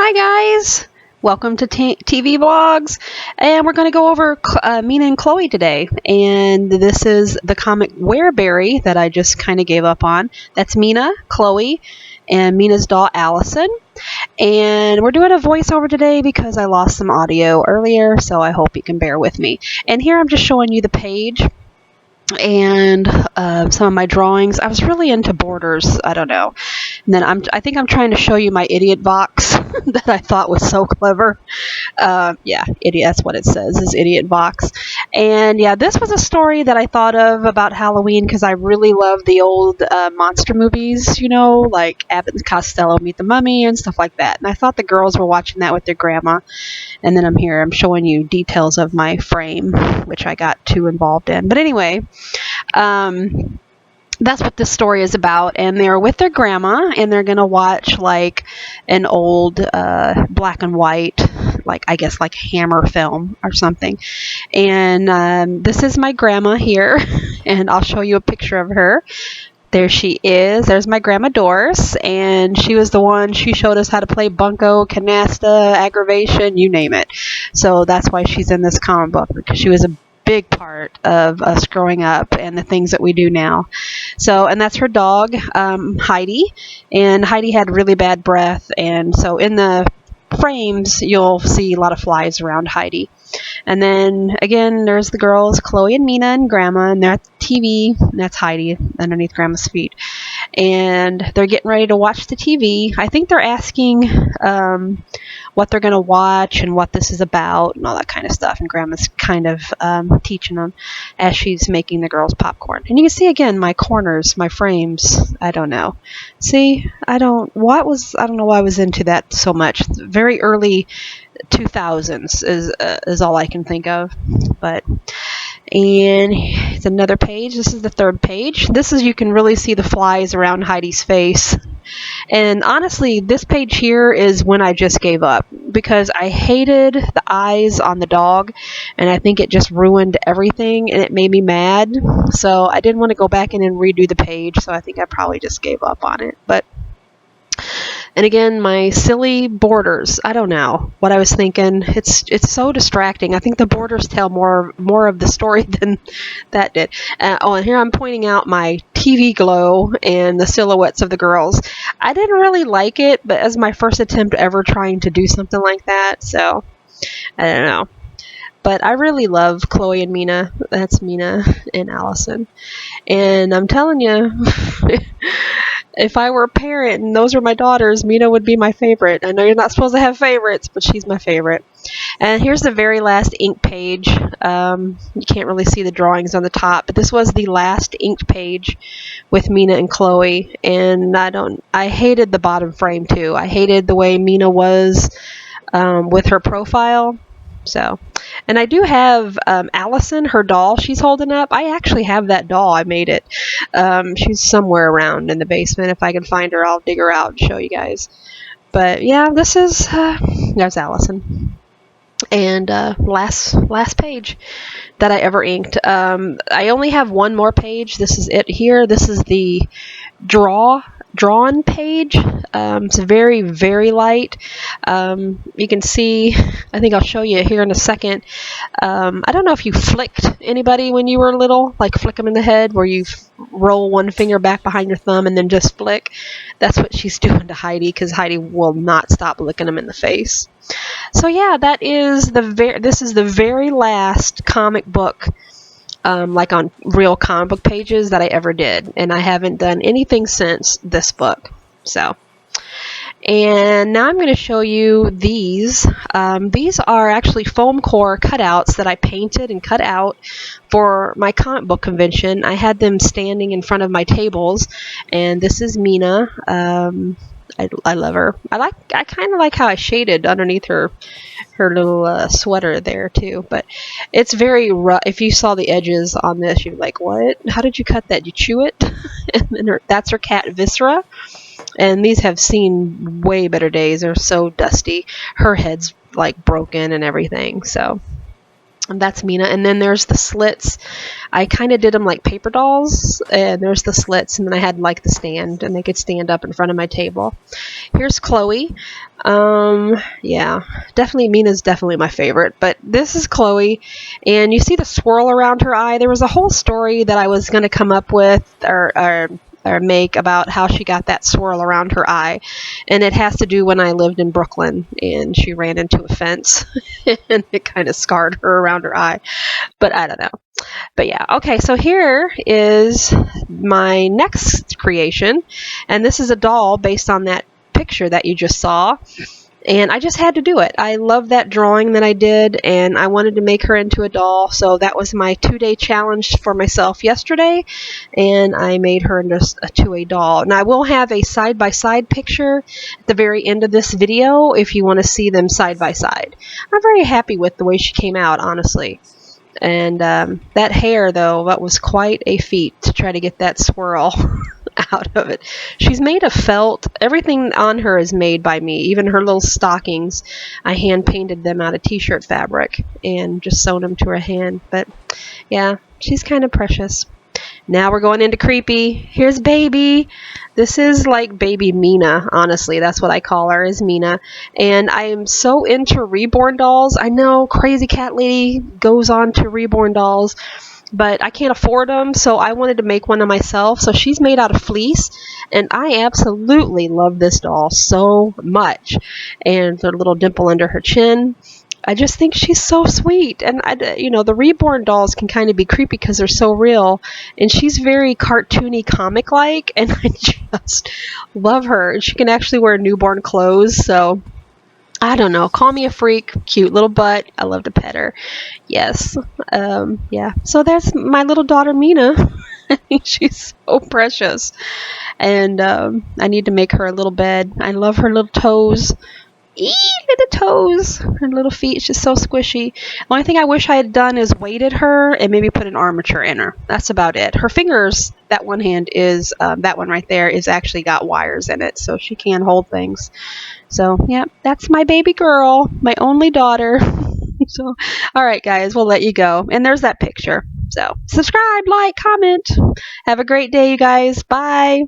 Hi guys! Welcome to TV Vlogs, and we're going to go over Mena and Chloe today. And this is the comic Wereberry that I just kind of gave up on. That's Mena, Chloe, and Mena's doll Allison. And we're doing a voiceover today because I lost some audio earlier, so I hope you can bear with me. And here I'm just showing you the page and some of my drawings. I was really into borders. I don't know. And then I think I'm trying to show you my idiot box that I thought was so clever. Yeah, idiot. That's what it says, is idiot box. And yeah, this was a story that I thought of about Halloween because I really love the old monster movies, you know, like Abbott and Costello Meet the Mummy and stuff like that. And I thought the girls were watching that with their grandma. And then I'm showing you details of my frame, which I got too involved in. But anyway, that's what this story is about. And they're with their grandma, and they're going to watch like an old black and white, like I guess like Hammer film or something. And this is my grandma here, and I'll show you a picture of her. There she is. There's my grandma Doris, and she was the one, she showed us how to play bunco, canasta, aggravation, you name it. So that's why she's in this comic book, because she was a big part of us growing up and the things that we do now. So, and that's her dog, Heidi, and Heidi had really bad breath, and so in the frames you'll see a lot of flies around Heidi. And then again, there's the girls, Chloe and Mena and Grandma, and they're at the TV. And that's Heidi underneath Grandma's feet. And they're getting ready to watch the TV. I think they're asking what they're going to watch and what this is about and all that kind of stuff. And Grandma's kind of teaching them as she's making the girls popcorn. And you can see again my corners, my frames. I don't know. See, I don't know why I was into that so much. Very early 2000s is all I can think of. And it's another page. This is the third page. This is, you can really see the flies around Heidi's face. And honestly, this page here is when I just gave up, because I hated the eyes on the dog, and I think it just ruined everything, and it made me mad. So I didn't want to go back in and redo the page, so I think I probably just gave up on it. And again, my silly borders. I don't know what I was thinking. It's so distracting. I think the borders tell more of the story than that did. And here I'm pointing out my TV glow and the silhouettes of the girls. I didn't really like it, but as my first attempt ever trying to do something like that, so I don't know. But I really love Chloe and Mena. That's Mena and Allison. And I'm telling you, if I were a parent and those were my daughters, Mena would be my favorite. I know you're not supposed to have favorites, but she's my favorite. And here's the very last ink page. You can't really see the drawings on the top, but this was the last inked page with Mena and Chloe. And I hated the bottom frame too. I hated the way Mena was with her profile. So, and I do have Allison, her doll she's holding up. I actually have that doll. I made it. She's somewhere around in the basement. If I can find her, I'll dig her out and show you guys. But yeah, this is, there's Allison. And last page that I ever inked. I only have one more page. This is it here. This is the drawn page. It's very, very light. You can see, I think I'll show you here in a second. I don't know if you flicked anybody when you were little, like flick them in the head, where you roll one finger back behind your thumb and then just flick. That's what she's doing to Heidi, because Heidi will not stop licking them in the face. So yeah, that is this is the very last comic book, like on real comic book pages, that I ever did, and I haven't done anything since this book. So, and now I'm going to show you these. These are actually foam core cutouts that I painted and cut out for my comic book convention. I had them standing in front of my tables, and this is Mena. I love her. I kind of like how I shaded underneath her little sweater there too. But it's very rough. If you saw the edges on this, you'd be like, "What? How did you cut that? You chew it?" And then that's her cat Viscera. And these have seen way better days. They're so dusty. Her head's like broken and everything. So And that's Mena. And then there's the slits. I kind of did them like paper dolls, and there's the slits, and then I had like the stand, and they could stand up in front of my table. Here's Chloe. Yeah, definitely Mena's definitely my favorite, but this is Chloe, and you see the swirl around her eye. There was a whole story that I was going to come up with or make about how she got that swirl around her eye, and it has to do when I lived in Brooklyn and she ran into a fence and it kind of scarred her around her eye, but I don't know. But yeah, okay, so here is my next creation, and this is a doll based on that picture that you just saw, and I just had to do it. I love that drawing that I did, and I wanted to make her into a doll, so that was my 2-day challenge for myself yesterday, and I made her into a 2A doll. And I will have a side-by-side picture at the very end of this video if you want to see them side by side. I'm very happy with the way she came out, honestly. And that hair, though, that was quite a feat to try to get that swirl out of it. She's made of felt. Everything on her is made by me. Even her little stockings, I hand painted them out of t-shirt fabric and just sewn them to her hand. But yeah, she's kind of precious. Now we're going into creepy. Here's baby. This is like baby Mena, honestly. That's what I call her, is Mena. And I am so into reborn dolls. I know Crazy Cat Lady goes on to reborn dolls, but I can't afford them, so I wanted to make one of myself. So she's made out of fleece, and I absolutely love this doll so much. And the little dimple under her chin. I just think she's so sweet, and the reborn dolls can kind of be creepy because they're so real, and she's very cartoony, comic-like, and I just love her. She can actually wear newborn clothes, so I don't know. Call me a freak. Cute little butt. I love to pet her. Yes. Yeah. So there's my little daughter Mena. She's so precious, and I need to make her a little bed. I love her little toes. Little toes, her little feet, she's so squishy. The only thing I wish I had done is weighted her and maybe put an armature in her. That's about it. Her fingers, that one hand is, that one right there is actually got wires in it, so she can hold things. So, yeah, that's my baby girl, my only daughter. So, all right, guys, we'll let you go. And there's that picture. So, subscribe, like, comment. Have a great day, you guys. Bye.